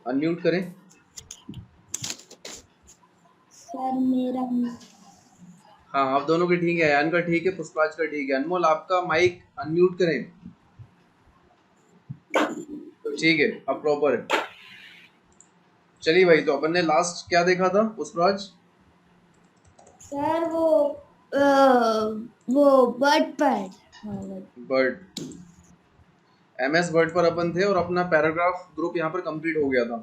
Unmute करें। Sir मेरा हाँ, आप दोनों के ठीक है, अयान का ठीक है, पुष्पराज का ठीक है। अनमोल आपका माइक अनम्यूट करें। ठीक है, अब प्रॉपर है। चलिए भाई, तो अपन ने लास्ट क्या देखा था पुष्पराज? सर वो bird pad bird, MS word पर अपन थे और अपना पैराग्राफ ग्रुप यहाँ पर कंप्लीट हो गया था,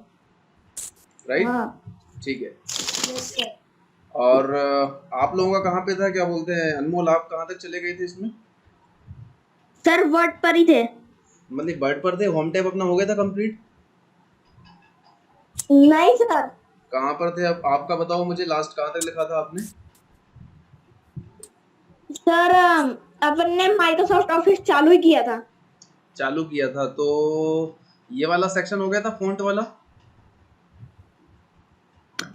राइट? हाँ ठीक है। Yes sir. और आप लोगों का कहाँ पे था, क्या बोलते हैं, अनमोल आप कहाँ तक चले गए थे इसमें? सर वर्ड पर ही थे। मतलब बर्ड पर थे, होम टैब अपना हो गया था कंप्लीट? नहीं सर। कहाँ पर थे अब आपका बताओ मुझे, लास्ट कहाँ तक लिखा था आपने? सर अपन ने माइक्रोसॉफ्ट ऑफिस चालू ही किया था। चालू किया था, तो ये वाला सेक्शन हो गया था, फ़ॉन्ट वाला।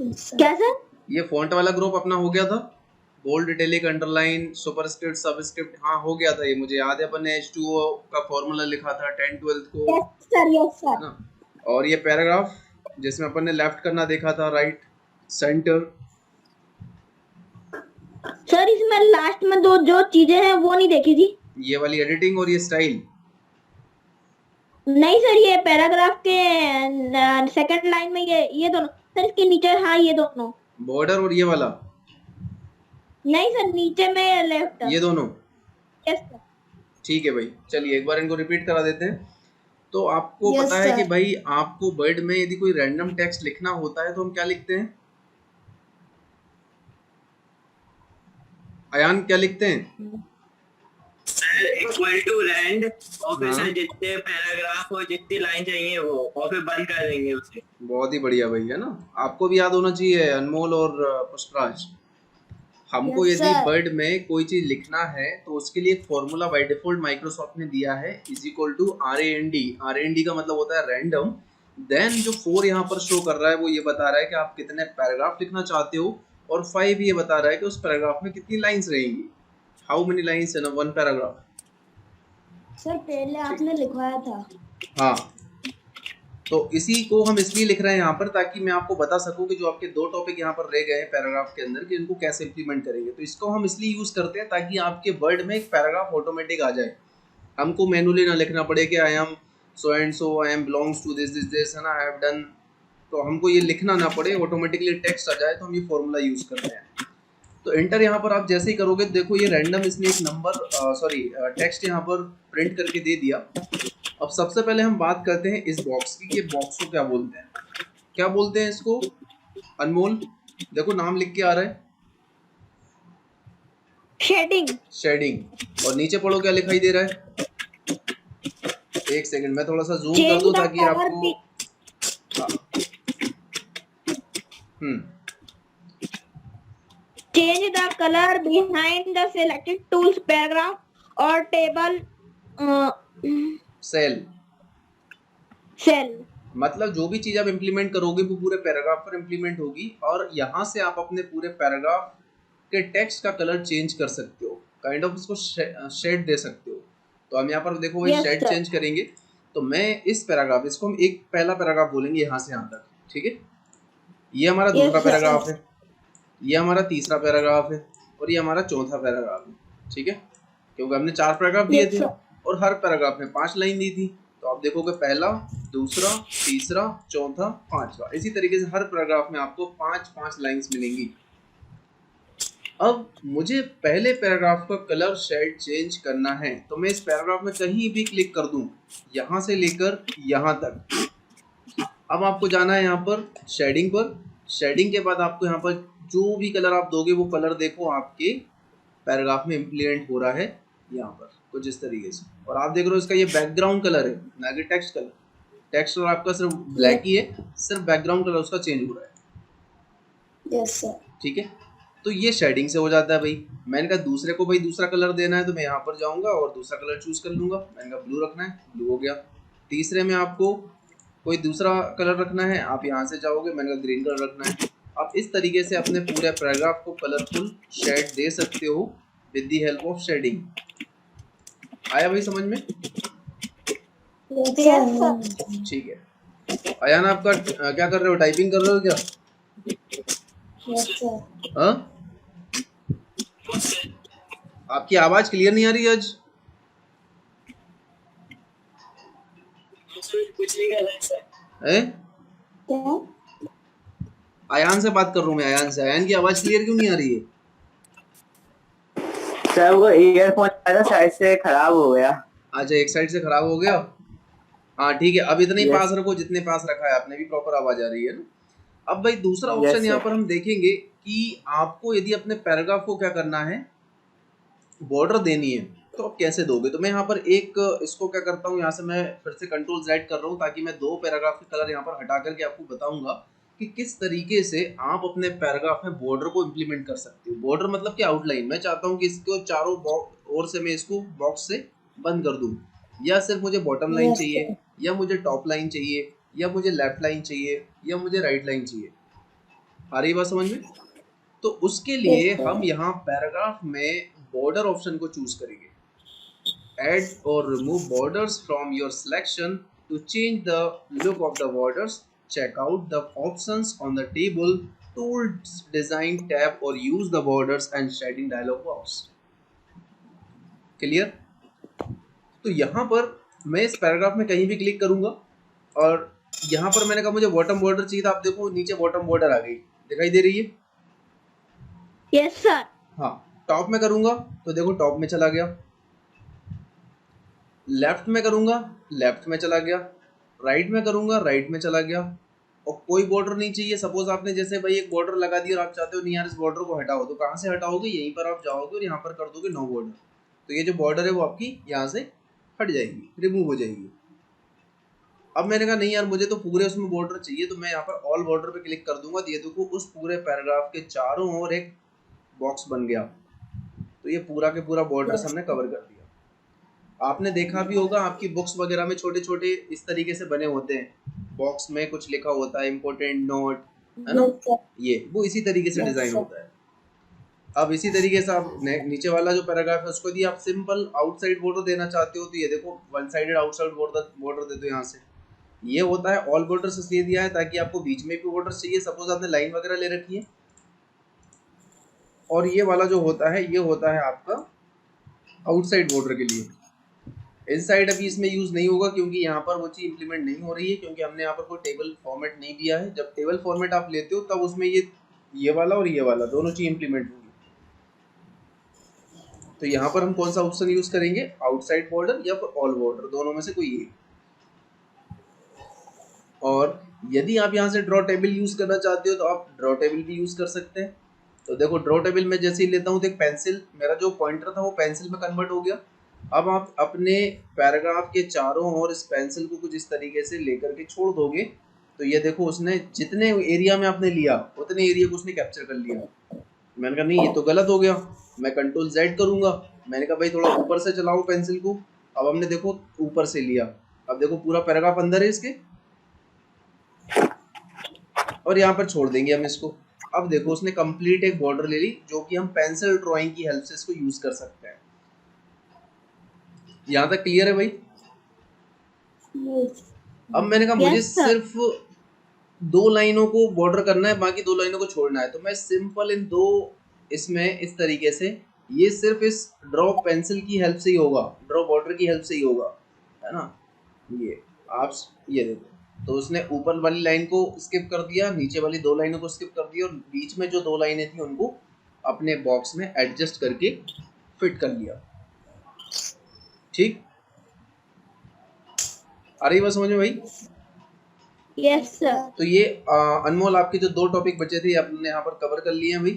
क्या सर? ये फ़ॉन्ट वाला ग्रुप अपना हो गया था, bold, italic, underline, superscript, subscript. हाँ हो गया था, ये मुझे याद है। अपन ने H2O का फॉर्मूला लिखा था 10-12 को, यस सर यस है सर। ना? और ये पैराग्राफ जिसमें अपन ने लेफ्ट करना देखा था, राइट, सेंटर। सर इसमें लास्ट में दो जो चीजें हैं वो नहीं देखी थी। ये वाली एडिटिंग और ये स्टाइल। नहीं सर, ये पैराग्राफ के सेकंड लाइन में ये दोनों सर, इसके नीचे हाँ ये दोनों। बॉर्डर और ये वाला। नहीं सर, नीचे में लेफ्ट। ये दोनों। Yes sir. ठीक है भाई, चलिए एक बार इनको रिपीट करा देते हैं। तो आपको यस पता है कि सर। भाई आपको वर्ड में यदि कोई रैंडम टेक्स्ट लिखना होता है तो हम क्या लिखते हैं? अयान क्या लिखते हैं? इक्वल टू रैंड और फिर हाँ। सर जितने पैराग्राफ और जितनी लाइन चाहिए वो, और फिर बंद कर देंगे उसे। बहुत ही बढ़िया भाई, है ना? आपको भी याद होना चाहिए, अनमोल और पुष्पराज। हमको Yes, यदि sir. वर्ड में कोई चीज लिखना है तो उसके लिए एक फॉर्मूला बाय डिफॉल्ट माइक्रोसॉफ्ट ने दिया है, is equal to RAND। RAND का मतलब होता है रैंडम। देन जो 4 यहाँ पर शो कर रहा है वो ये बता रहा है कि आप कितने पैराग्राफ लिखना चाहते हो, और 5 ये बता रहा है कि उस पैराग्राफ में कितनी लाइंस रहेंगी, how many lines in one paragraph. Sir पहले आपने लिखवाया था। हाँ, तो इसी को हम इसलिए लिख रहे हैं यहाँ पर ताकि मैं आपको बता सकूं कि जो आपके 2 टॉपिक यहाँ पर रह गए हैं पैराग्राफ के अंदर, कि इनको कैसे इंप्लीमेंट करेंगे। तो इसको हम इसलिए यूज करते हैं ताकि आपके वर्ड में एक पैराग्राफ ऑटोमेटिक आ जाए, हमको मैनुअली ना लिखना पड़े कि I am so and so, I am belongs to this this this, है ना, आई हैव डन। तो हमको ये लिखना ना पड़े, ऑटोमेटिकली टेक्स्ट आ जाए, तो हम ये फॉर्मूला यूज करते हैं। तो एंटर यहाँ पर आप जैसे ही करोगे, देखो ये रैंडम इसने एक नंबर टेक्स्ट यहाँ पर प्रिंट करके दे दिया। अब सबसे पहले हम बात करते हैं इस बॉक्स की, ये बॉक्स को क्या बोलते हैं, क्या बोलते हैं इसको? अनमोल देखो नाम लिख के आ रहा है, शेडिंग। शेडिंग। और नीचे पढ़ो क्या लिखाई दे रहा है? एक सेकंड, मैं थोड़ा सा जूम कर दूं ताकि आपको। Change the colour behind the selected tools paragraph और टेबल सेल। मतलब जो भी चीज आप इंप्लीमेंट करोगे वो पूरे पैराग्राफ पर इंप्लीमेंट होगी, और यहाँ से आप अपने पूरे पैराग्राफ के टेक्स्ट का कलर चेंज कर सकते हो, काइंड ऑफ इसको शेड दे सकते हो। तो हम यहाँ पर देखो भाई शेड चेंज करेंगे। तो मैं इस पैराग्राफ, इसको हम एक पहला पैराग्राफ बोलेंगे यहाँ से यहाँ तक, ठीक है? ये हमारा दूसरा पैराग्राफ है, ये हमारा तीसरा पैराग्राफ है, और ये हमारा चौथा पैराग्राफ है, ठीक है? क्योंकि हमने 4 पैराग्राफ दिए थे और हर पैराग्राफ में 5 लाइन दी थी। तो आप देखोगे पहला, दूसरा, तीसरा, चौथा, पांचवा, इसी तरीके से हर पैराग्राफ में आपको 5-5 लाइंस मिलेंगी। अब मुझे पहले पैराग्राफ का कलर शेड चेंज करना है, तो मैं इस पैराग्राफ में कहीं भी क्लिक कर दूं, यहाँ से लेकर यहाँ तक। अब आपको जाना है यहाँ पर शेडिंग पर। शेडिंग के बाद आपको यहाँ पर जो भी कलर आप दोगे वो कलर देखो आपके पैराग्राफ में इम्प्लीमेंट हो रहा है यहाँ पर कुछ इस तरीके से। और आप देख रहे हो इसका ये बैकग्राउंड कलर है, ना कि टेक्स्ट कलर। टेक्स्ट कलर आपका सिर्फ ब्लैक ही है, सिर्फ बैकग्राउंड कलर उसका चेंज हो रहा है। Yes sir. ठीक है, तो ये शेडिंग से हो जाता है भाई। मैंने कहा दूसरे को भाई दूसरा कलर देना है, तो मैं यहाँ पर जाऊँगा और दूसरा कलर चूज कर लूँगा। मैंने कहा ब्लू रखना है, ब्लू हो गया। तीसरे में आपको कोई दूसरा कलर रखना है, आप यहाँ से जाओगे, मैंने कहा ग्रीन कलर रखना है। आप इस तरीके से अपने पूरे पैराग्राफ को कलरफुल शेड दे सकते हो with the help of shading. आया भाई समझ में? Yes sir. ठीक है। अयान आपका क्या कर रहे हो, टाइपिंग कर रहे हो क्या? Yes sir. हाँ, आपकी आवाज क्लियर नहीं आ रही आज। कुछ नहीं कर रहे सर। हैं? क्या? अयान से बात कर रहा हूँ मैं, अयान से। अयान की आवाज क्लियर क्यों नहीं आ रही है? सर वो ईयरफोन साइड से खराब हो गया। अच्छा, एक साइड से खराब हो गया। हाँ ठीक है, अब इतने ही पास यस रखो जितने पास रखा है आपने, भी प्रॉपर आवाज आ रही है ना। अब भाई दूसरा ऑप्शन यस यहाँ सर। पर हम देखेंगे कि आपको यदि अपने पैराग्राफ को क्या करना है, बॉर्डर देनी है, तो आप कैसे दोगे। तो मैं यहाँ पर एक इसको क्या करता हूँ, यहाँ से मैं फिर से कंट्रोल Z कर रहा हूँ ताकि मैं दो पैराग्राफ के कलर यहाँ पर हटा करके आपको बताऊंगा कि किस तरीके से आप अपने पैराग्राफ में बॉर्डर को इम्प्लीमेंट कर सकते हो। बॉर्डर मतलब कि आउटलाइन। मैं चाहता हूँ कि इसको चारों ओर से मैं इसको बॉक्स से बंद कर दूँ, या सिर्फ मुझे बॉटम लाइन यस चाहिए, सर। या मुझे टॉप लाइन चाहिए, या मुझे लेफ्ट लाइन चाहिए, या मुझे राइट लाइन चाहिए। आ रही बात समझ में? तो उसके यस लिए हम सर। यहाँ पैराग्राफ में बॉर्डर ऑप्शन को चूज करेंगे। Add or remove borders from your selection. To change the look of the borders, check out the options on the table, Tools Design tab, or use the borders and shading dialog box. Clear? तो यहाँ पर मैं इस paragraph में कहीं भी click करूंगा, और यहाँ पर मैंने कहा मुझे बॉटम बॉर्डर चाहिए था, आप देखो नीचे बॉटम बॉर्डर आ गई, दिखाई दे रही है। Yes sir. हाँ, टॉप में करूंगा तो देखो टॉप में चला गया, लेफ्ट में करूंगा लेफ्ट में चला गया, राइट में करूंगा राइट में चला गया। और कोई बॉर्डर नहीं चाहिए, सपोज आपने जैसे भाई एक बॉर्डर लगा दिया और आप चाहते हो नहीं यार इस बॉर्डर को हटाओ, तो कहाँ से हटाओगे, यहीं पर आप जाओगे और यहाँ पर कर दोगे नो बॉर्डर। तो ये जो बॉर्डर है वो आपकी यहाँ से हट जाएगी, रिमूव हो जाएगी। अब मैंने कहा नहीं यार मुझे तो पूरे उसमें बॉर्डर चाहिए, तो मैं यहाँ पर ऑल बॉर्डर पे क्लिक कर दूंगा, तो ये देखो उस पूरे पैराग्राफ के चारों ओर एक बॉक्स बन गया। तो ये पूरा के पूरा बॉर्डर हमने कवर कर दिया। आपने देखा भी होगा आपकी बुक्स वगैरह में छोटे छोटे इस तरीके से बने होते हैं, बॉक्स में कुछ लिखा होता है, इम्पोर्टेंट नोट, है ना। Yes sir. ये वो इसी तरीके से यस डिजाइन सर। होता है। अब इसी तरीके से आप नीचे वाला जो पैराग्राफ है उसको यदि आप सिंपल आउटसाइड बॉर्डर देना चाहते हो, तो ये देखो वन साइडेड आउटसाइड बॉर्डर दे दो यहाँ से। ये होता है ऑल बॉर्डर इसलिए दिया है ताकि आपको बीच में भी बॉर्डर चाहिए, सपोज आपने लाइन वगैरह ले रखी है। और ये वाला जो होता है ये होता है आपका आउटसाइड बॉर्डर के लिए। इनसाइड अभी इसमें यूज नहीं होगा क्योंकि यहाँ पर वो चीज इंप्लीमेंट नहीं हो रही है, क्योंकि हमने यहाँ पर कोई टेबल फॉर्मेट नहीं दिया है। जब टेबल फॉर्मेट आप लेते हो तब उसमें ये वाला और ये वाला दोनों चीज इंप्लीमेंट होगी। तो यहाँ पर हम कौन सा ऑप्शन यूज करेंगे, आउटसाइड बॉर्डर या फिर ऑल बॉर्डर, दोनों में से कोई एक। और यदि आप यहाँ से ड्रॉ टेबल यूज करना चाहते हो तो आप ड्रॉ टेबल भी यूज कर सकते हैं। तो देखो ड्रॉ टेबल में जैसे ही लेता हूँ तो एक पेंसिल, मेरा जो पॉइंटर था वो पेंसिल में कन्वर्ट हो गया। अब आप अपने पैराग्राफ के चारों ओर इस पेंसिल को कुछ इस तरीके से लेकर के छोड़ दोगे, तो ये देखो उसने जितने एरिया में आपने लिया उतने एरिया को उसने कैप्चर कर लिया। मैंने कहा नहीं ये तो गलत हो गया, मैं कंट्रोल Z करूंगा। मैंने कहा भाई थोड़ा ऊपर से चलाओ पेंसिल को। अब हमने देखो ऊपर से लिया, अब देखो पूरा पैराग्राफ अंदर है इसके, और यहाँ पर छोड़ देंगे हम इसको। अब देखो उसने कंप्लीट एक बॉर्डर ले ली जो कि हम पेंसिल ड्राइंग की हेल्प से इसको यूज कर सकते हैं। यहाँ तक क्लियर है भाई? अब मैंने कहा मुझे यस सर। सिर्फ दो लाइनों को बॉर्डर करना है, बाकी दो लाइनों को छोड़ना है, तो मैं सिंपल इन दो इसमें इस तरीके से, ये सिर्फ इस ड्रॉ पेंसिल की हेल्प से ही होगा, ड्रॉ बॉर्डर की हेल्प से ही होगा, है ना। ये आप ये देखो, तो उसने ऊपर वाली लाइन को स्किप कर दिया, नीचे वाली दो लाइनों को स्किप कर दिया, और बीच में जो दो लाइनें थी उनको अपने बॉक्स में एडजस्ट करके फिट कर लिया। ठीक, आ रही बात समझ में भाई? Yes sir. तो ये अनमोल आपके जो दो टॉपिक बचे थे आपने यहाँ पर कवर कर लिए हैं भाई।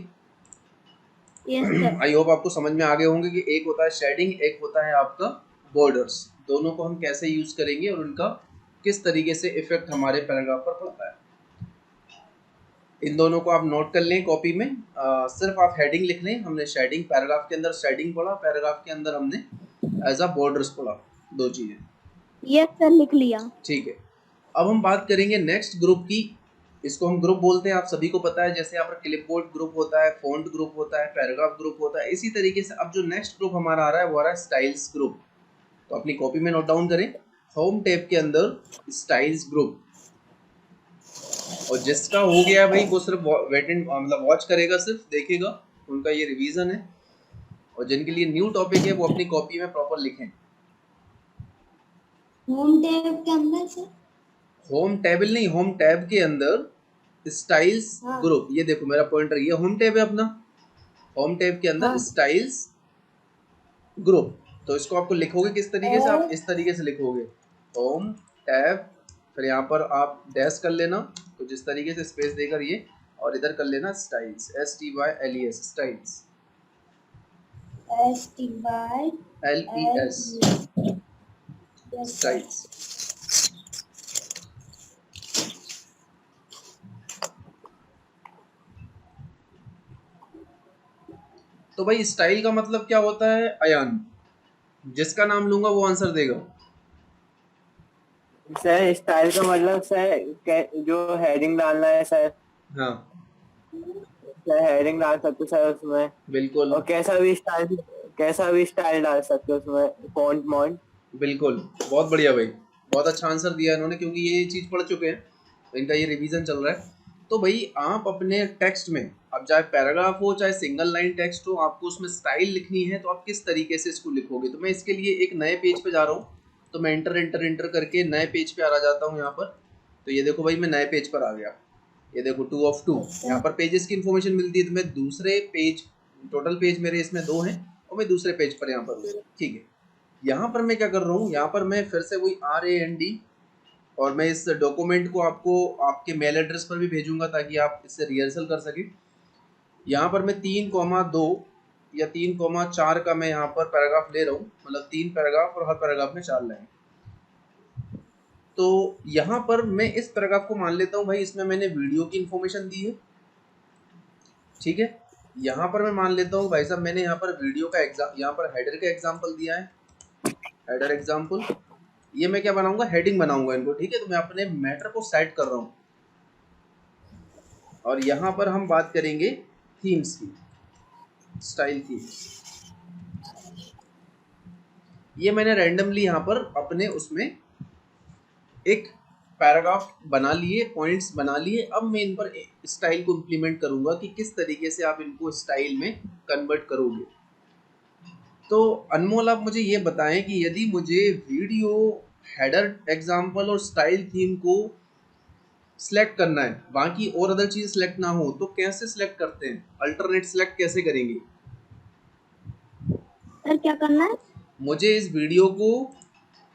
Yes sir. आई होप आपको समझ में आ गए होंगे कि एक होता है शेडिंग, एक होता है आपका बॉर्डर्स। दोनों को हम कैसे यूज करेंगे और उनका किस तरीके से इफेक्ट हमारे पैराग्राफ पर पड़ता है, इन दोनों को आप नोट कर लें कॉपी में। सिर्फ आप हेडिंग लिख लें, हमने शेडिंग पैराग्राफ के अंदर शेडिंग पढ़ा, पैराग्राफ के अंदर हमने एज अ बॉर्डर्स पढ़ा, दो चीजें। यस सर, लिख लिया। ठीक है, अब हम बात करेंगे नेक्स्ट ग्रुप की। इसको हम ग्रुप बोलते हैं, आप सभी को पता है, जैसे यहाँ पर क्लिपबोर्ड ग्रुप होता है, फॉन्ट ग्रुप होता है, पैराग्राफ ग्रुप होता है, इसी तरीके से अब जो नेक्स्ट ग्रुप हमारा आ रहा है वो आ रहा है स्टाइल्स ग्रुप। तो अपनी कॉपी में नोट डाउन करें, होम टैब के अंदर स्टाइल्स ग्रुप, और जिसका हो गया भाई वो सिर्फ वेट एंड मतलब वॉच करेगा, सिर्फ देखेगा, उनका ये रिवीजन है। और जिनके लिए न्यू टॉपिक है वो अपनी कॉपी में प्रॉपर लिखें। होम टैब के अंदर से होम टेबल नहीं, होम टैब के अंदर स्टाइल्स हाँ ग्रुप, ये देखो मेरा पॉइंटर, ये होम टैब है अपना, होम टैब के अंदर हाँ स्टाइल्स ग्रुप। तो इसको आपको लिखोगे किस तरीके से, आप और इस तरीके से लिखोगे, होम टैब, फिर यहाँ पर आप डैश कर लेना, तो जिस तरीके से स्पेस देकर ये, और इधर कर लेना styles, STYLES, styles, STY LES, yes sir. Styles. तो भाई स्टाइल का मतलब क्या होता है अयान, जिसका नाम लूंगा वो आंसर देगा। सर स्टाइल का मतलब सर जो हेडिंग डालना है सर, हाँ सर हेडिंग डाल सकते हो सर उसमें, बिल्कुल और कैसा भी स्टाइल डाल सकते हो उसमें, फॉन्ट मॉन्ट। बिल्कुल, बहुत बढ़िया भाई, बहुत अच्छा आंसर दिया इन्होंने, क्योंकि ये चीज़ पढ़ चुके हैं, तो इनका ये रिवीजन चल रहा है। तो भाई आप अपने टेक्स्ट में, अब चाहे पैराग्राफ हो चाहे सिंगल लाइन टेक्स्ट हो, आपको उसमें स्टाइल लिखनी है, तो आप किस तरीके से इसको लिखोगे। तो मैं इसके लिए एक नए पेज पे जा रहा हूँ, तो मैं इंटर इंटर इंटर करके नए पेज पे आ जाता हूँ यहाँ पर। तो ये देखो भाई मैं नए पेज पर आ गया, ये देखो 2 of 2, यहाँ पर पेजेस की इन्फॉर्मेशन मिलती है। तो मैं दूसरे पेज, टोटल पेज मेरे इसमें 2 हैं, और मैं दूसरे पेज पर यहाँ पर हूँ, ठीक है। यहाँ पर मैं क्या कर रहा हूँ, यहाँ पर मैं फिर से वही RAND, और मैं इस डॉक्यूमेंट को आपको आपके मेल एड्रेस पर भी भेजूंगा ताकि आप इससे रिहर्सल कर सकें। यहाँ पर मैं 3,2 या 3,4 का मैं यहाँ पर पैराग्राफ ले रहा हूँ, मतलब 3 पैराग्राफ और हर पैराग्राफ में 4 लाइन। तो यहाँ पर मैं इस पैराग्राफ को मान लेता हूँ भाई, इसमें मैंने वीडियो की इन्फॉर्मेशन दी है, ठीक है। यहाँ पर मैं मान लेता हूँ भाई साहब मैंने यहाँ पर वीडियो का एग्जाम, यहाँ पर हेडर का एग्जाम्पल दिया है, हेडर एग्जाम्पल, ये मैं क्या बनाऊंगा, हेडिंग बनाऊंगा इनको, ठीक है। तो मैं अपने मैटर को सेट कर रहा हूँ, और यहाँ पर हम बात करेंगे थीम्स की, स्टाइल थीम्स। ये मैंने रैंडमली यहाँ पर अपने उसमें एक पैराग्राफ बना लिए, पॉइंट्स बना लिए। अब मैं इन पर स्टाइल को इम्प्लीमेंट करूंगा कि किस तरीके से आप इनको स्टाइल में कन्वर्ट करोगे। तो अनमोल आप मुझे ये बताएं कि यदि मुझे वीडियो, हेडर एग्जाम्पल और स्टाइल थीम को सिलेक्ट करना है, बाकी और अदर चीज सिलेक्ट ना हो, तो कैसे सिलेक्ट करते हैं, अल्टरनेट सिलेक्ट कैसे करेंगे। सर क्या करना है? मुझे इस वीडियो को,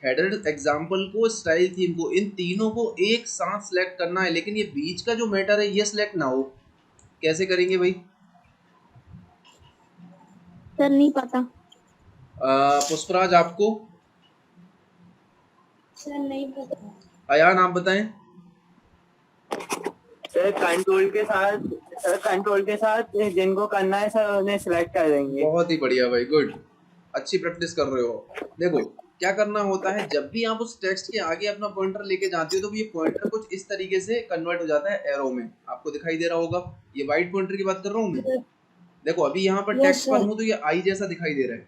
हेडर एग्जाम्पल को, स्टाइल थीम को, इन तीनों को एक साथ सिलेक्ट करना है, लेकिन ये बीच का जो मैटर है ये सिलेक्ट ना हो, कैसे करेंगे भाई। सर नहीं पता। पुष्पराज आपको, सर नहीं पता। अयान आप बताएं। सर कंट्रोल के साथ जिनको करना है सर उन्हें सिलेक्ट कर देंगे। बहुत ही बढ़िया भाई, गुड, अच्छी प्रैक्टिस कर रहे हो। देखो क्या करना होता है, जब भी आप उस टेक्स्ट के आगे अपना पॉइंटर लेके जाते हो, तो ये पॉइंटर कुछ इस तरीके से कन्वर्ट हो जाता है एरो में, आपको दिखाई दे रहा होगा। ये वाइट पॉइंटर की बात कर रहा हूँ मैं। देखो अभी यहाँ पर टेक्स्ट पर हूँ तो ये आई जैसा दिखाई दे रहा है,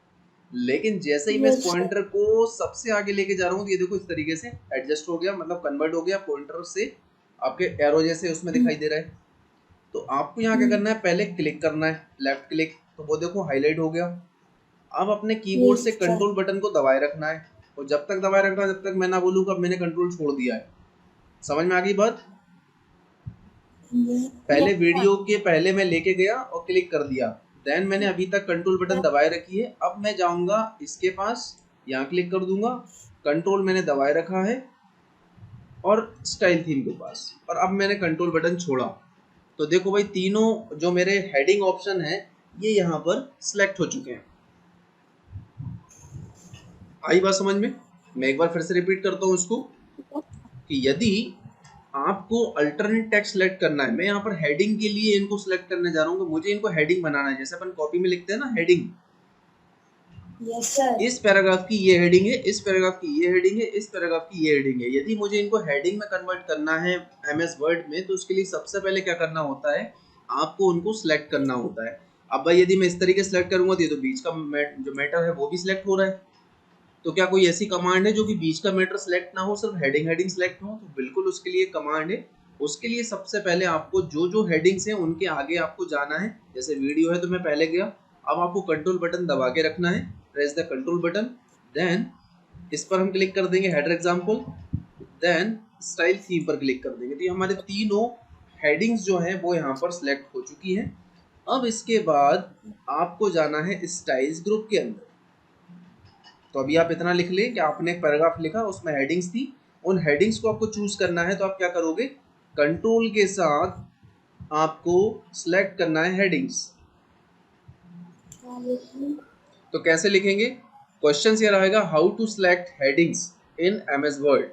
लेकिन जैसे ही मैं इस पॉइंटर को सबसे आगे लेके जा रहा हूँ, तो ये देखो इस तरीके से एडजस्ट हो गया, मतलब कन्वर्ट हो गया, पॉइंटर से आपके एरो जैसे उसमें दिखाई दे रहा है। तो आपको यहाँ क्या करना है, पहले क्लिक करना है, लेफ्ट क्लिक, तो वो देखो हाईलाइट हो गया। अब अपने कीबोर्ड से कंट्रोल बटन को दबाए रखना है, और जब तक दबाए रखना है जब तक मैं ना बोलूँ कि अब मैंने कंट्रोल छोड़ दिया है। समझ में आ गई बात। पहले वीडियो के पहले मैं लेके गया और क्लिक कर दिया, देन मैंने अभी तक कंट्रोल बटन दबाए रखी है। अब मैं जाऊंगा इसके पास, यहाँ क्लिक कर दूंगा, कंट्रोल मैंने दबाए रखा है, और स्टाइल थीम के पास, और अब मैंने कंट्रोल बटन छोड़ा। तो देखो भाई तीनों जो मेरे हेडिंग ऑप्शन है ये यहाँ पर सिलेक्ट हो चुके हैं। आई बात समझ में। मैं एक बार फिर से रिपीट करता हूँ इसको, कि यदि आपको अल्टरनेट टेक्स्ट सेलेक्ट करना है, मैं यहाँ पर हेडिंग के लिए इनको सिलेक्ट करने जा रहा हूँ, कि मुझे इनको हेडिंग बनाना है, जैसे अपन कॉपी में लिखते हैं ना हेडिंग, यस सर। इस पैराग्राफ की ये हेडिंग है, इस पैराग्राफ की ये हेडिंग है, इस पैराग्राफ की ये हेडिंग है। यदि मुझे इनको हेडिंग में कन्वर्ट करना है MS वर्ड में, तो उसके लिए सबसे पहले क्या करना होता है, आपको उनको सिलेक्ट करना होता है। अब भाई यदि मैं इस तरीके से सिलेक्ट करूंगा तो ये तो बीच का जो मैटर है वो भी सिलेक्ट हो रहा है, तो क्या कोई ऐसी कमांड है जो कि बीच का मैटर सेलेक्ट ना हो, सिर्फ हेडिंग सेलेक्ट हो? तो बिल्कुल उसके लिए कमांड है। उसके लिए सबसे पहले आपको जो जो हेडिंग्स हैं उनके आगे आपको जाना है। जैसे वीडियो है तो मैं पहले गया, अब आपको कंट्रोल बटन दबा के रखना है, press the control button, then इस पर हम क्लिक कर देंगे header example, then style theme पर क्लिक कर देंगे। तो ये हमारे तीनों हेडिंग्स जो हैं वो यहाँ पर सिलेक्ट हो चुकी हैं। अब इसके बाद आपको जाना है स्टाइल्स ग्रुप के अंदर। तो अभी आप इतना लिख लें कि आपने एक पैराग्राफ लिखा, उसमें हेडिंग्स थी, उन हेडिंग्स को आपको चूज करना है। तो आप क्या करोगे, कंट्रोल के साथ आपको सिलेक्ट करना है हेडिंग्स। तो कैसे लिखेंगे, क्वेश्चन ये रहेगा, how to select headings in MS Word.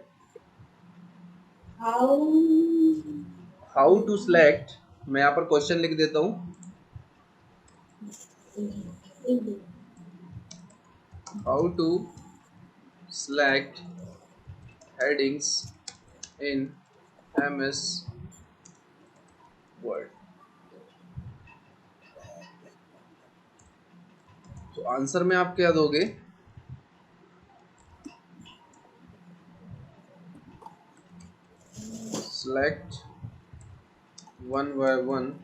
How to select, मैं यहाँ पर क्वेश्चन लिख देता हूँ, how to select headings in MS Word। तो आंसर में आप क्या दोगे, select one by one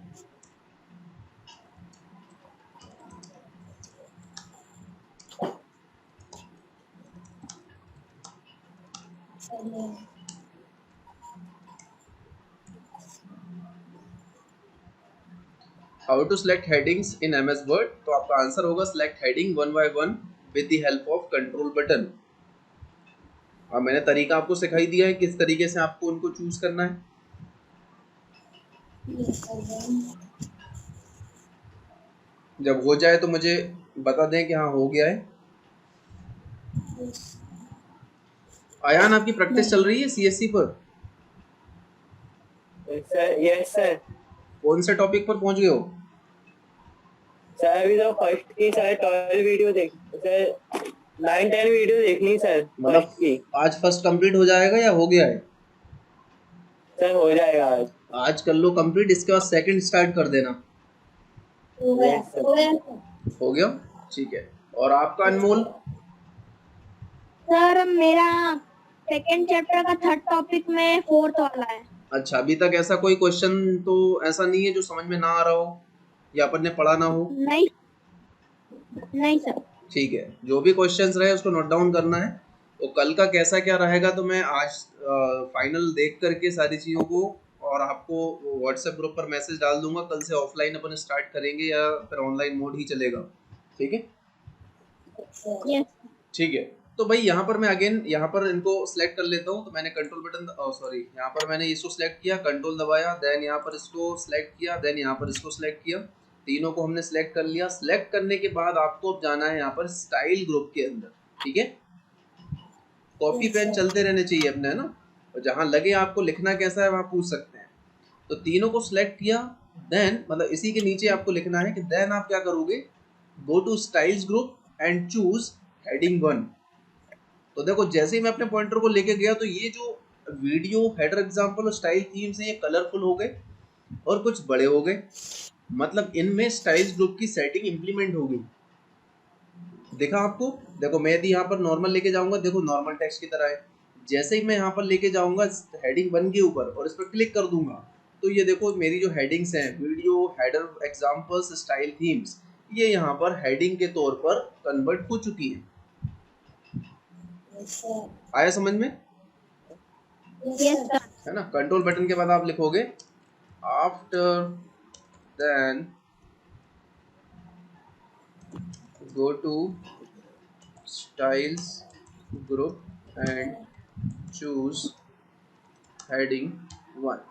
how to select headings in MS Word। तो आपका आंसर होगा select heading one by one with the help of control button. और मैंने तरीका आपको सिखाई दिया है किस तरीके से आपको उनको चूज करना है। जब हो जाए तो मुझे बता दें कि हाँ हो गया है। आयान, आपकी प्रैक्टिस चल रही है CSC पर? Yes sir. कौन से टॉपिक पर पहुंच गए हो? सर अभी तो फर्स्ट की सर 12 वीडियो देख सर, 9-10 वीडियो देख ली सर मतलब फर्स्ट की। आज फर्स्ट कंप्लीट हो जाएगा या हो गया है? सर हो जाएगा आज। आज कर लो कंप्लीट, इसके बाद सेकंड स्टार्ट कर देना। Yes sir. हो गया, ठीक है। और आपका अनमोल? सर मेरा सेकंड चैप्टर का थर्ड टॉपिक में फोर्थ वाला है। अच्छा, अभी तक ऐसा कोई क्वेश्चन तो ऐसा नहीं है जो समझ में ना आ रहा हो या अपन ने पढ़ा ना हो? नहीं नहीं सर। ठीक है, जो भी क्वेश्चंस रहे उसको नोट डाउन करना है। तो कल का कैसा क्या रहेगा तो मैं आज फाइनल देख करके सारी चीज़ों को और आपको व्हाट्सएप ग्रुप पर मैसेज डाल दूंगा। कल से ऑफलाइन अपन स्टार्ट करेंगे या फिर ऑनलाइन मोड ही चलेगा, ठीक है? यस। ठीक है, तो भाई यहाँ पर मैं अगेन यहाँ पर इनको सिलेक्ट कर लेता हूँ। तो मैंने कंट्रोल बटन सॉरी यहाँ पर मैंने इसको सिलेक्ट किया, कंट्रोल दबाया, देन यहाँ पर इसको सिलेक्ट किया, देन यहाँ पर इसको सिलेक्ट किया। तीनों को हमने सिलेक्ट कर लिया। सिलेक्ट करने के बाद आपको अब जाना है यहाँ पर स्टाइल ग्रुप के अंदर, ठीक है? कॉपी पेन चलते रहने चाहिए अपने, है ना? और जहाँ लगे आपको लिखना कैसा है वहाँ पूछ सकते हैं। तो तीनों को सिलेक्ट किया, देन मतलब इसी के नीचे आपको लिखना है कि देन आप क्या करोगे, go to styles group and choose heading 1। तो देखो जैसे ही मैं अपने पॉइंटर को लेके गया तो ये जो वीडियो हेडर एग्जांपल और स्टाइल थीम्स हैं ये कलरफुल हो गए और कुछ बड़े हो गए। मतलब इनमें स्टाइल्स ग्रुप की सेटिंग इंप्लीमेंट हो गई। देखा आपको? देखो मैं यदि यहाँ पर नॉर्मल लेके जाऊंगा, देखो नॉर्मल टेक्स्ट की तरह है। जैसे ही मैं यहाँ पर लेके जाऊंगा हेडिंग 1 के ऊपर और इस पर क्लिक कर दूंगा तो ये देखो मेरी जो हेडिंग्स हैं, video header examples style themes, ये यहाँ पर हेडिंग के तौर पर कन्वर्ट हो चुकी है। आया समझ में? Yes sir. है ना? कंट्रोल बटन के बाद आप लिखोगे after then go to styles group and choose heading 1।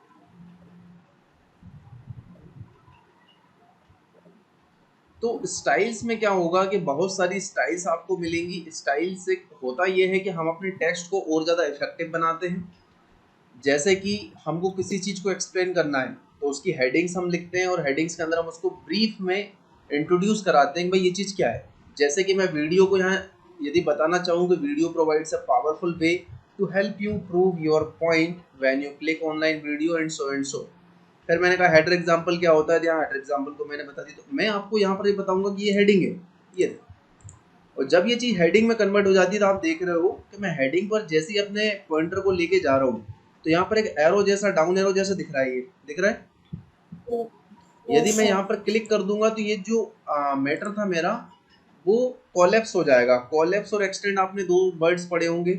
तो स्टाइल्स में क्या होगा कि बहुत सारी स्टाइल्स आपको मिलेंगी। स्टाइल से होता यह है कि हम अपने टेक्स्ट को और ज़्यादा इफेक्टिव बनाते हैं। जैसे कि हमको किसी चीज़ को एक्सप्लेन करना है तो उसकी हेडिंग्स हम लिखते हैं और हेडिंग्स के अंदर हम उसको ब्रीफ में इंट्रोड्यूस कराते हैं कि भाई ये चीज़ क्या है। जैसे कि मैं वीडियो को यहाँ यदि बताना चाहूँ कि video provides a powerful way to help you prove your point when you click online video and so and so. फिर मैंने कहा हेडर एग्जाम्पल क्या होता है, यहाँ हेडर एग्जाम्पल को मैंने बता दी। तो मैं आपको यहाँ पर ये बताऊँगा कि ये हेडिंग है, ये और जब ये चीज़ हेडिंग में कन्वर्ट हो जाती है तो आप देख रहे हो कि मैं हेडिंग पर जैसे ही अपने पॉइंटर को लेके जा रहा हूँ तो यहाँ पर एक एरो जैसा, डाउन एरो जैसा दिख रहा है, ये दिख रहा है। यदि मैं यहाँ पर क्लिक कर दूंगा तो ये जो मैटर था मेरा वो कोलैप्स हो जाएगा। कोलैप्स और एक्सटेंड आपने दो वर्ड्स पढ़े होंगे।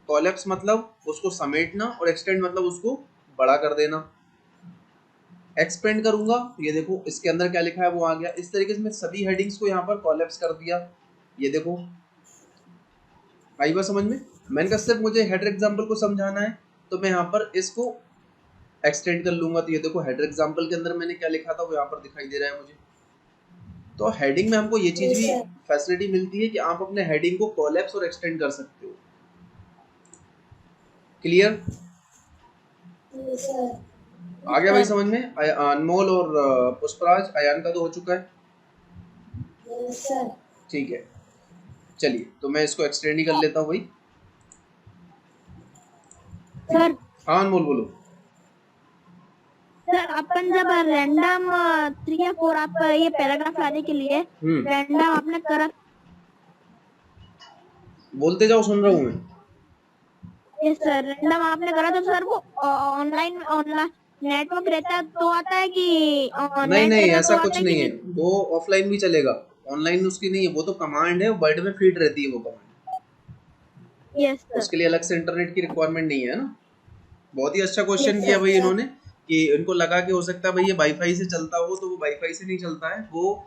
कोलैप्स मतलब उसको समेटना और एक्सटेंड मतलब उसको बड़ा कर देना। एक्सपेंड करूंगा तो ये देखो इसके अंदर क्या लिखा है वो आ गया। इस तरीके से मैं सभी हेडिंग्स को यहाँ पर कोलैप्स कर दिया। ये देखो आई बात समझ में। मैंने कहा सिर्फ मुझे हेडर एग्जाम्पल को समझाना है तो मैं यहाँ पर इसको एक्सटेंड कर लूंगा। तो ये देखो हेडर एग्जाम्पल के अंदर मैंने क्या लिखा था वो यहाँ पर दिखाई दे रहा है मुझे। तो हेडिंग में हमको ये चीज भी फैसिलिटी मिलती है कि आप अपने हेडिंग को कोलैप्स और एक्सटेंड कर सकते हो। क्लियर? आ गया भाई समझ में? अनमोल और पुष्पराज, अयान का तो हो चुका है। ठीक है चलिए तो मैं इसको एक्सटेंड ही कर लेता हूँ भाई। सर हाँ अनमोल बोलो। सर अपन जब रैंडम 3 या 4 आप ये पैराग्राफ लाने के लिए रैंडम आपने करा, बोलते जाओ सुन रहा हूँ मैं। यस सर रैंडम आपने करा तो सर वो ऑनलाइन नेटवर्क रहता तो आता है कि नहीं नहीं ऐसा कुछ नहीं है, वो ऑफलाइन भी चलेगा, ऑनलाइन उसकी नहीं है। वो तो कमांड है, वर्ड में फीड रहती है वो कमांड। यस सर उसके लिए अलग से इंटरनेट की रिक्वायरमेंट नहीं है ना। बहुत ही अच्छा क्वेश्चन किया भाई इन्होंने कि इनको लगा कि हो सकता है भाई ये वाईफाई से चलता हो, तो वो वाईफाई से नहीं चलता है, वो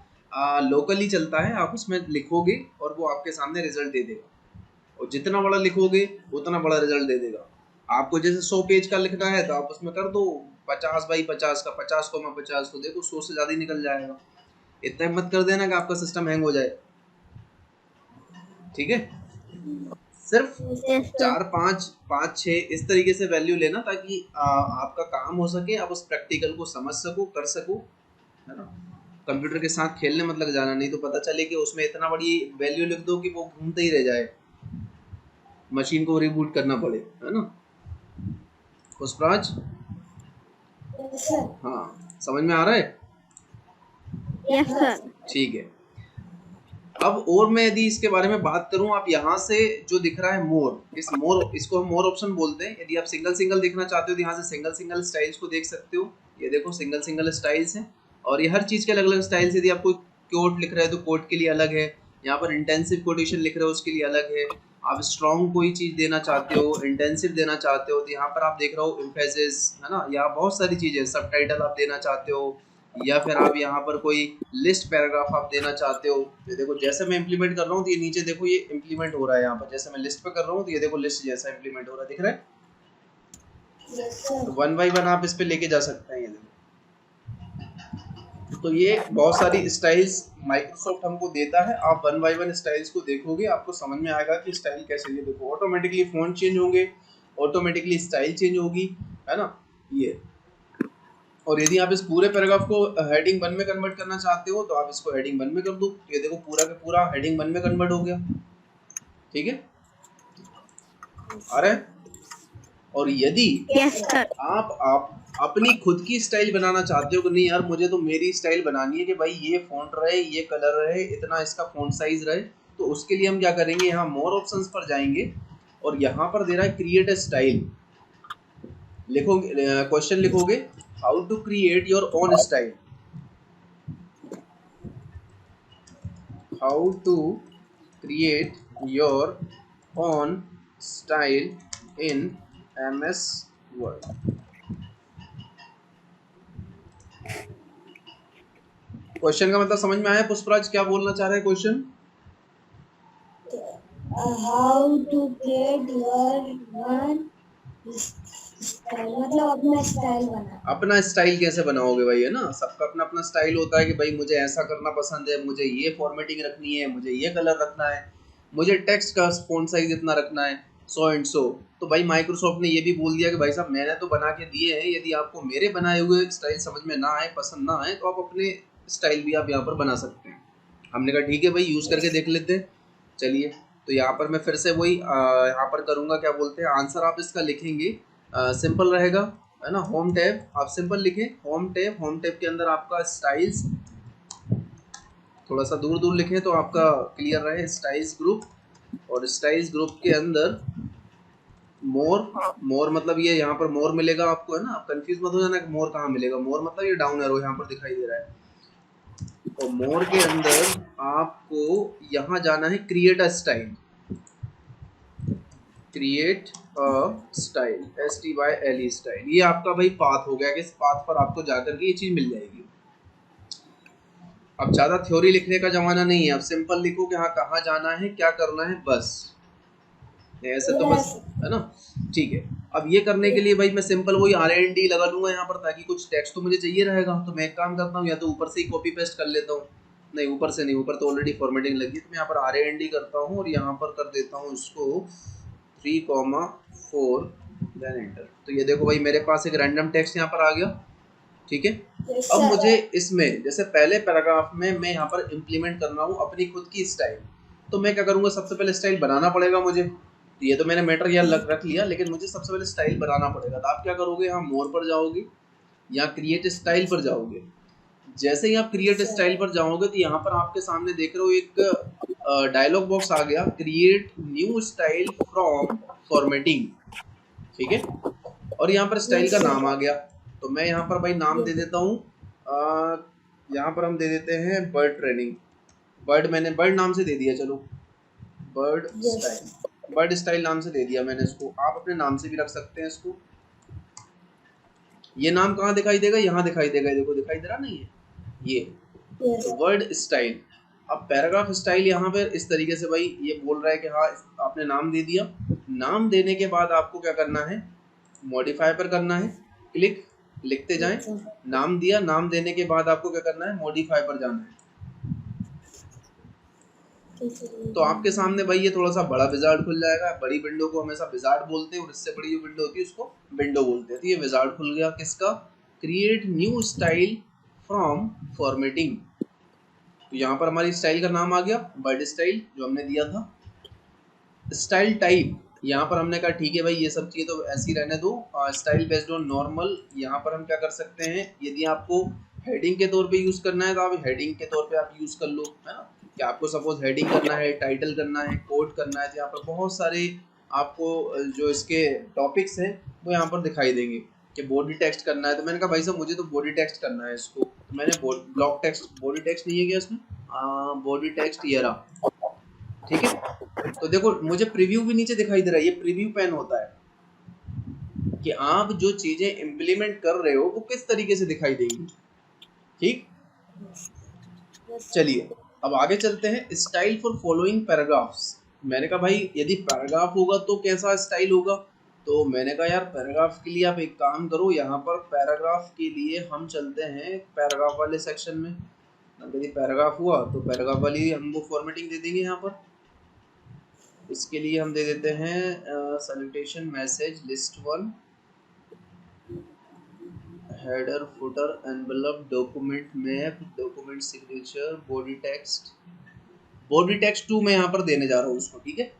लोकली चलता है। आप उसमें लिखोगे और वो आपके सामने रिजल्ट दे देगा, और जितना बड़ा लिखोगे उतना बड़ा रिजल्ट दे देगा। आपको जैसे 100 पेज का लिखना है तो आप उसमें कर दो 50 बाई 50 का 50,50, तो देखो 100 से ज्यादा ही निकल जाएगा। इतना मत कर देना कि आपका सिस्टम हैंग हो जाए। ठीक है, सिर्फ 4 5 5 6 इस तरीके से वैल्यू लेना ताकि आपका काम हो सके, आप उस प्रैक्टिकल को समझ सको, कर सको, है ना। कंप्यूटर के साथ खेलने मत लग जाना, नहीं तो पता चले कि उसमें इतना बड़ी वैल्यू लिख दो कि वो घूमते ही रह जाए, मशीन को रिबूट करना पड़े, है ना। पुष्पराज हाँ समझ में आ रहा है? यस सर ठीक है। अब और मैं यदि इसके बारे में बात करूं, आप यहाँ से जो दिख रहा है मोर, इसको हम मोर ऑप्शन बोलते हैं। यदि आप सिंगल सिंगल देखना चाहते हो तो यहाँ से सिंगल सिंगल स्टाइल्स को देख सकते हो। ये देखो सिंगल सिंगल स्टाइल्स हैं, और ये हर चीज़ के अलग अलग स्टाइल्स। यदि आप कोई कोट लिख रहे हो तो कोट के लिए अलग है, यहाँ पर इंटेंसिव कोटेशन लिख रहे हो उसके लिए अलग है। आप स्ट्रॉन्ग कोई चीज़ देना चाहते हो, इंटेंसिव देना चाहते हो तो यहाँ पर आप देख रहे हो एम्फेसिस, है ना। यहाँ बहुत सारी चीज़ें, सबटाइटल आप देना चाहते हो, या फिर आप यहाँ पर कोई लिस्ट पैराग्राफ आप देना चाहते हो। ये देखो जैसे मैं इंप्लीमेंट कर रहा हूँ तो ये नीचे देखो ये इंप्लीमेंट हो रहा है। यहाँ पर जैसे मैं लिस्ट पे कर रहा हूँ तो ये देखो लिस्ट जैसा इंप्लीमेंट हो रहा है, दिख रहा है। तो 1 बाई 1 आप इस पे लेके जा सकते हैं। ये देखो, तो ये बहुत सारी स्टाइल्स माइक्रोसॉफ्ट हमको देता है। आप 1 बाई 1 स्टाइल्स को देखोगे आपको समझ में आएगा कि स्टाइल कैसे। ये देखो ऑटोमेटिकली फॉन्ट चेंज होंगे, ऑटोमेटिकली स्टाइल चेंज होगी, है ना ये। और यदि आप इस पूरे पैराग्राफ को हेडिंग 1 में कन्वर्ट करना चाहते हो तो आप इसको हेडिंग 1 में कर दो। ये देखो पूरा का पूरा हेडिंग 1 में कन्वर्ट हो गया। ठीक है, आ रहा है। और यदि आप अपनी खुद की स्टाइल बनाना चाहते हो कि नहीं यार मुझे तो मेरी स्टाइल बनानी है कि भाई ये फॉन्ट रहे, ये कलर रहे, इतना इसका फॉन्ट साइज रहे, तो उसके लिए हम क्या करेंगे, यहाँ मोर ऑप्शंस पर जाएंगे और यहाँ पर दे रहा है क्रिएट अ स्टाइल। लिखोगे क्वेश्चन लिखोगे how to create your own style, how to create your own style in MS Word। Question का मतलब समझ में आया पुष्पराज, क्या बोलना चाह रहे हैं question? How to create your one style, मतलब अपना स्टाइल बना। अपना स्टाइल कैसे बनाओगे भाई, है ना। सबका अपना अपना स्टाइल होता है कि भाई मुझे ऐसा करना पसंद है, मुझे ये फॉर्मेटिंग रखनी है, मुझे ये कलर रखना है, मुझे टेक्स्ट का फॉन्ट साइज इतना रखना है, सो एंड सो। तो भाई माइक्रोसॉफ्ट ने ये भी बोल दिया कि भाई साहब मैंने तो बना के दिए हैं, यदि आपको मेरे बनाए हुए स्टाइल समझ में ना आए, पसंद ना आए, तो आप अपने स्टाइल भी आप यहाँ पर बना सकते हैं। हमने कहा ठीक है भाई यूज़ करके देख लेते हैं। चलिए तो यहाँ पर मैं फिर से वही यहाँ पर करूँगा, क्या बोलते हैं, आंसर आप इसका लिखेंगे, सिंपल रहेगा, है ना। होम टैब आप सिंपल लिखें, होम टैब के अंदर आपका स्टाइल्स, थोड़ा सा दूर दूर लिखें तो आपका क्लियर रहे। स्टाइल्स ग्रुप, और स्टाइल्स ग्रुप के अंदर मोर मतलब ये यहाँ पर मोर मिलेगा आपको, है ना। आप कंफ्यूज मत हो जाना कि मोर कहाँ मिलेगा। मोर मतलब ये डाउन एरो यहाँ पर दिखाई दे रहा है। और मोर के अंदर आपको यहाँ जाना है create a style, create a style, STYLE style. ये आपका भाई पाथ हो गया कि इस पाथ पर आपको जाकर के ये चीज मिल जाएगी। अब ज्यादा थ्योरी लिखने का जमाना नहीं है, अब सिंपल लिखो कि हाँ कहाँ जाना है, क्या करना है, बस ऐसे तो बस, है ना। ठीक है, अब ये करने के लिए भाई मैं सिंपल वही RND लगा लूंगा यहाँ पर, ताकि कुछ टेक्स्ट तो मुझे चाहिए रहेगा। तो मैं एक काम करता हूँ, या तो ऊपर से ही कॉपी पेस्ट कर लेता हूँ, नहीं ऊपर से नहीं, ऊपर तो ऑलरेडी फॉर्मेटिंग लगी है। तो मैं यहाँ पर RND करता हूँ और यहाँ पर कर देता हूँ इसको 3,4 देन एंटर। तो ये देखो भाई मेरे पास एक रैंडम टेक्स्ट यहाँ पर आ गया। ठीक है, अब मुझे इसमें जैसे पहले पैराग्राफ में मैं यहाँ पर इम्प्लीमेंट कर रहा हूँ अपनी खुद की स्टाइल। तो मैं क्या करूँगा, सबसे पहले स्टाइल बनाना पड़ेगा मुझे। तो ये तो मैंने मटेरियल रख लिया, लेकिन मुझे सबसे पहले स्टाइल बनाना पड़ेगा। तो आप क्या करोगे, यहाँ मोर पर जाओगे या क्रिएट स्टाइल पर जाओगे। जैसे ही आप क्रिएट स्टाइल पर जाओगे तो यहाँ पर आपके सामने देख रहे हो एक डायलॉग बॉक्स आ गया, create new style from formatting. ठीक है, और यहाँ पर स्टाइल का नाम आ गया। तो मैं यहाँ पर भाई नाम दे देता हूँ, यहाँ पर हम दे देते हैं बर्ड ट्रेनिंग। बर्ड मैंने बर्ड नाम से दे दिया, चलो बर्ड स्टाइल, बर्ड स्टाइल नाम से दे दिया मैंने इसको। आप अपने नाम से भी रख सकते हैं इसको। ये नाम कहाँ दिखाई देगा, यहाँ दिखाई देगा, देखो दिखाई दे रहा नहीं है ये, तो वर्ड स्टाइल। अब पैराग्राफ स्टाइल यहाँ पर इस तरीके से भाई ये बोल रहा है कि हाँ आपने नाम दे दिया। नाम देने के बाद आपको क्या करना है, मॉडिफाई पर करना है क्लिक, लिखते जाएं। नाम दिया, नाम देने के बाद आपको क्या करना है, मॉडिफाई पर जाना है। तो आपके सामने भाई ये थोड़ा सा बड़ा विजार्ड खुल जाएगा। बड़ी विंडो को हमेशा विजार्ड बोलते हैं, और इससे बड़ी जो विंडो होती है उसको विंडो बोलते हैं। तो ये विजार्ड खुल गया किसका, create new style from formatting. तो यहाँ पर हमारी स्टाइल का नाम आ गया बर्ड स्टाइल जो हमने दिया था। स्टाइल टाइप, यहाँ पर हमने कहा ठीक है भाई ये सब चीज़ें तो ऐसी रहने दो। स्टाइल बेस्ड ऑन नॉर्मल, यहाँ पर हम क्या कर सकते हैं, यदि आपको हेडिंग के तौर पे यूज़ करना है तो आप हेडिंग के तौर पे आप यूज़ कर लो, है ना। कि आपको सपोज हेडिंग करना है, टाइटल करना है, कोड करना है, तो यहाँ पर बहुत सारे आपको जो इसके टॉपिक्स हैं वो यहाँ पर दिखाई देंगे। कि बॉडी टेक्स्ट करना है, तो मैंने कहा भाई साहब मुझे तो बॉडी टेक्स्ट करना है इसको। तो मैंने ब्लॉक टेक्स्ट, बॉडी टेक्स्ट नहीं है क्या इसमें, बॉडी टेक्स्ट ये रहा। ठीक है, तो देखो मुझे प्रीव्यू भी नीचे दिखाई दे रहा है, ये प्रीव्यू पैन होता है कि आप जो चीजें इम्प्लीमेंट कर रहे हो वो किस तरीके से दिखाई देंगी। ठीक, चलिए अब आगे चलते हैं। Style for following paragraphs. मैंने कहा भाई यदि पैराग्राफ होगा तो कैसा स्टाइल होगा। तो मैंने कहा यार पैराग्राफ के लिए आप एक काम करो, यहाँ पर पैराग्राफ के लिए हम चलते हैं पैराग्राफ वाले सेक्शन में। यदि पैराग्राफ हुआ तो पैराग्राफ वाली हम वो फॉर्मेटिंग दे देंगे। यहाँ पर इसके लिए हम दे देते हैं salutation message list 1, header footer envelope document map document signature body text. Body text 2 मैं यहाँ पर देने जा रहा हूँ उसको। ठीक है,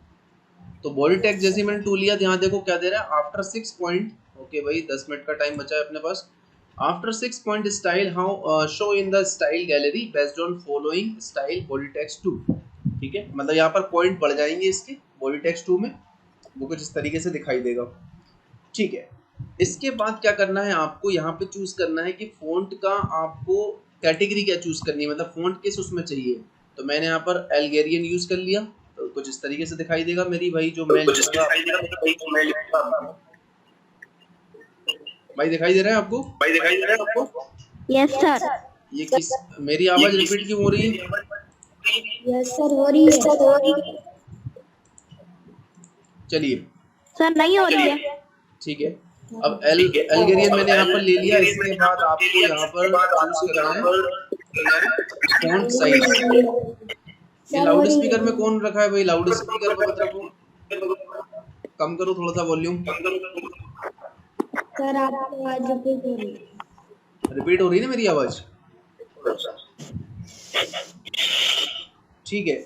तो बॉडी टेक्स्ट जैसे मैंने 2 लिया, यहाँ देखो क्या दे रहा है, आफ्टर 6 पॉइंट। ओके भाई 10 मिनट का टाइम बचा है अपने पास। After 6 point style how show in the style gallery based on following style body text 2। ठीक है, मतलब यहाँ पर पॉइंट बढ़ जाएंगे इसके बॉडी टेक्स्ट 2 में, वो कुछ इस तरीके से दिखाई देगा। ठीक है, इसके बाद क्या करना है आपको, यहाँ पे चूज करना है कि फ़ॉन्ट का आपको कैटेगरी क्या चूज करनी है, मतलब फ़ॉन्ट किस उसमें चाहिए। तो मैंने यहाँ पर एल्गेरियन यूज कर लिया, तो कुछ इस तरीके से दिखाई देगा मेरी भाई जो मैं लिखूंगा। भाई दिखाई दे रहा है आपको, भाई दिखाई दे रहा है आपको? Yes sir. ये किस, मेरी आवाज रिपीट क्यों हो रही है? यस सर हो रही है। चलिए सर नहीं हो रही है। ठीक है, अब एल्गेरियन मैंने यहाँ पर ले लिया। इसके बाद आपको यहाँ पर चूज करना है फॉन्ट साइज। ये लाउड स्पीकर में कौन रखा है भाई, लाउड स्पीकर पे मत रखो, कम करो थोड़ा सा वॉल्यूम। सर आपकी आवाज रिपीट हो रही है ना मेरी आवाज? ठीक है,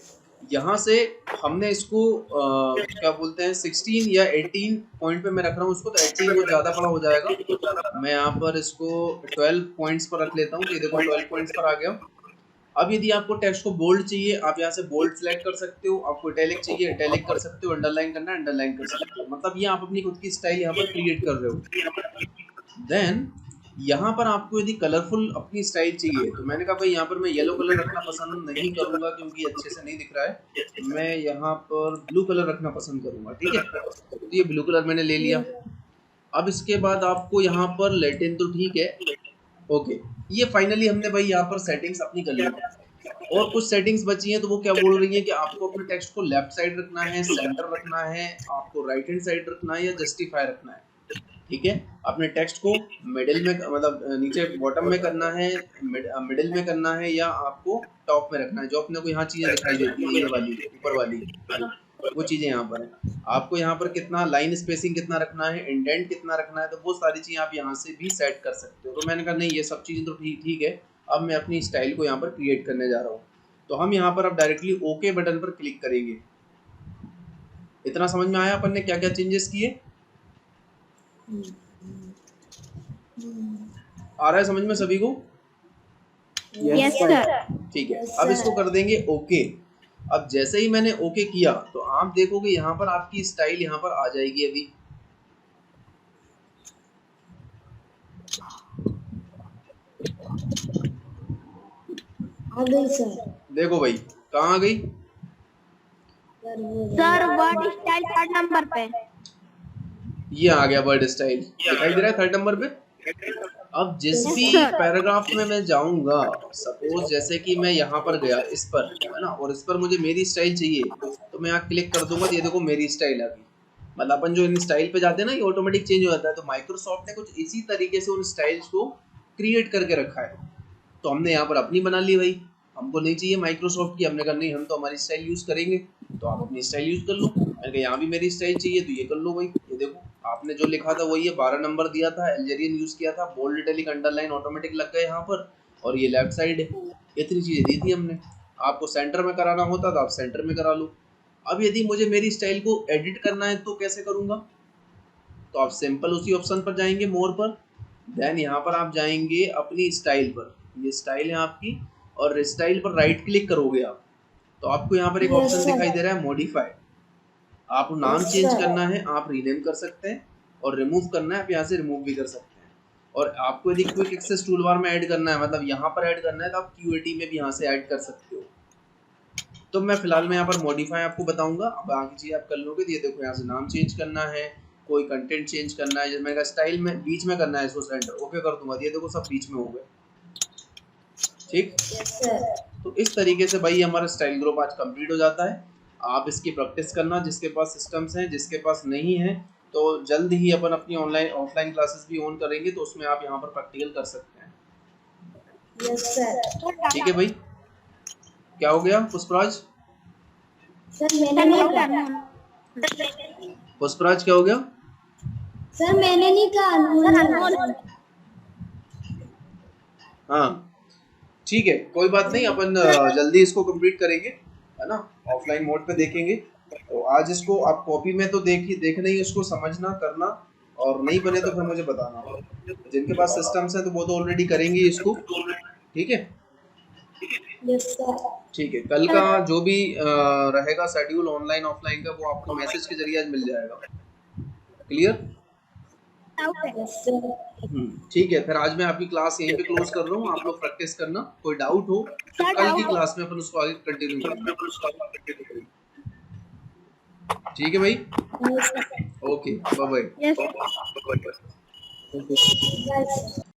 यहाँ से हमने इसको क्या बोलते हैं 16 या 18 पॉइंट पे मैं रख रहा हूँ उसको, तो 18 वो ज़्यादा बड़ा हो जाएगा। मैं यहाँ पर इसको 12 पॉइंट्स पर रख लेता हूँ। ये देखो 12 पॉइंट्स पर आ गया। अब यदि आपको टेक्स्ट को बोल्ड चाहिए, आप यहाँ से बोल्ड सेलेक्ट कर सकते हो, आपको इटैलिक चाहिए इटैलिक कर सकते हो, अंडरलाइन करना है अंडरलाइन कर सकते हो। मतलब ये आप अपनी खुद की स्टाइल यहाँ पर क्रिएट कर रहे हो। देन यहाँ पर आपको यदि कलरफुल अपनी स्टाइल चाहिए तो मैंने कहा भाई यहाँ पर मैं येलो कलर रखना पसंद नहीं करूंगा क्योंकि अच्छे से नहीं दिख रहा है, मैं यहाँ पर ब्लू कलर रखना पसंद करूंगा। ठीक है, तो ये ब्लू कलर मैंने ले लिया। अब इसके बाद आपको यहाँ पर लैटिन तो ठीक है, ओके, ये फाइनली हमने भाई यहाँ पर सेटिंग्स अपनी कर ली। और कुछ सेटिंग्स बची हैं तो वो क्या बोल रही है कि आपको अपने टेक्स्ट को लेफ्ट साइड रखना है, सेंटर रखना है, आपको राइट हैंड साइड रखना है या जस्टिफाई रखना है। ठीक है, अपने टेक्स्ट को मिडिल में मतलब नीचे बॉटम में करना है, मिडिल में करना है या आपको टॉप में रखना है। जो अपने को यहाँ चीजें दिखाई देती है ये वाली ऊपर वाली वो चीजें यहाँ पर है। आपको यहाँ पर कितना लाइन स्पेसिंग कितना रखना है, इंडेंट कितना रखना है, तो वो सारी चीजें आप यहाँ से भी सेट कर सकते हो। तो मैंने कहा नहीं ये सब चीजें तो ठीक है, अब मैं अपनी स्टाइल को यहाँ पर क्रिएट करने जा रहा हूँ। तो हम यहाँ पर अब डायरेक्टली ओके बटन पर क्लिक करेंगे। इतना समझ में आया अपन ने क्या क्या चेंजेस किए? आ रहा है समझ में सभी को? Yes sir. ठीक है, अब इसको कर देंगे ओके। अब जैसे ही मैंने ओके किया तो आप देखोगे यहाँ पर आपकी स्टाइल यहाँ पर आ जाएगी। अभी आ गई सर। देखो भाई कहाँ आ गई sir word style 3rd number पे। ये आ गया वर्ड स्टाइल, दिखाई दे रहा है 3rd नंबर पे। अब जिस भी पैराग्राफ में मैं जाऊंगा, सपोज जैसे कि मैं यहाँ पर गया इस पर, है ना, और इस पर मुझे मेरी स्टाइल चाहिए तो मैं यहाँ क्लिक कर दूंगा तो ये देखो मेरी स्टाइल आ गई। मतलब अपन जो इन स्टाइल पे जाते हैं ना ये ऑटोमेटिक चेंज हो जाता है। तो माइक्रोसॉफ्ट ने कुछ इसी तरीके से उन स्टाइल्स को क्रिएट करके रखा है। तो हमने यहाँ पर अपनी बना ली भाई, हमको नहीं चाहिए माइक्रोसॉफ्ट की, हमने कहा नहीं हम तो हमारी स्टाइल यूज करेंगे, तो आप अपनी स्टाइल यूज कर लो। मैंने कहा यहाँ भी मेरी स्टाइल चाहिए तो ये कर लो भाई। ये देखो आपने जो लिखा था वही है, 12 नंबर दिया था, अल्जेरियन यूज किया था, बोल्ड इटैलिक अंडरलाइन ऑटोमेटिक लग गए यहाँ पर, और ये लेफ्ट साइड है। इतनी चीजें दी थी हमने। आपको सेंटर में कराना होता तो आप सेंटर में करा लो। अब यदि मुझे मेरी स्टाइल को एडिट करना है तो कैसे करूंगा? तो आप सिंपल उसी ऑप्शन पर जाएंगे मोर पर, देन यहाँ पर आप जाएंगे अपनी स्टाइल पर, ये स्टाइल है आपकी, और स्टाइल पर राइट क्लिक करोगे आप तो आपको यहाँ पर एक ऑप्शन दिखाई दे रहा है मॉडिफाई। आप नाम चेंज करना है आप रीनेम कर सकते हैं, और रिमूव करना है आप यहाँ से रिमूव भी कर सकते हैं। और आपको यदि क्विक एक्सेस टूल बार में ऐड करना है, मतलब यहाँ पर ऐड करना है, तो आप QAT में भी यहाँ से ऐड कर सकते हो। तो मैं फिलहाल में यहाँ पर मॉडिफाई आपको बताऊंगा, अब बाकी चीज़ आप कर लोगे। तो ये देखो यहाँ से नाम चेंज करना है, कोई कंटेंट चेंज करना है, जैसे मैंने कहा स्टाइल में बीच में करना है इसको सेंटर, ओके कर दूंगा। ये देखो सब बीच में हो गए। ठीक, तो इस तरीके से भाई हमारा स्टाइल ग्रुप आज कंप्लीट हो जाता है। आप इसकी प्रैक्टिस करना, जिसके पास सिस्टम्स हैं, जिसके पास नहीं है तो जल्द ही अपन अपनी ऑनलाइन ऑफलाइन क्लासेस भी ऑन करेंगे, तो उसमें आप यहाँ पर प्रैक्टिकल कर सकते हैं। Yes sir. ठीक है भाई, क्या हो गया पुष्पराज? सर मैंने नहीं कहा। पुष्पराज क्या हो गया? सर मैंने नहीं कहा। हाँ ठीक है, कोई बात नहीं, अपन जल्दी इसको कंप्लीट करेंगे, है ना, ऑफलाइन मोड पे देखेंगे। तो आज इसको आप कॉपी में तो देखना ही, इसको समझना करना, और नहीं बने तो फिर मुझे बताना। जिनके पास सिस्टम्स है तो वो तो ऑलरेडी करेंगे इसको। ठीक है, यस सर। ठीक है, कल का जो भी रहेगा शेड्यूल ऑनलाइन ऑफलाइन का वो आपको मैसेज के जरिए आज मिल जाएगा। क्लियर? Yes sir. ठीक है, फिर आज मैं आपकी क्लास यहीं पे क्लोज कर रहा हूँ। आप लोग प्रैक्टिस करना, कोई डाउट हो तो कल की क्लास में अपन उसको आगे कंटिन्यू करेंगे। ठीक है भाई, okay bye bye. Yes. Yes.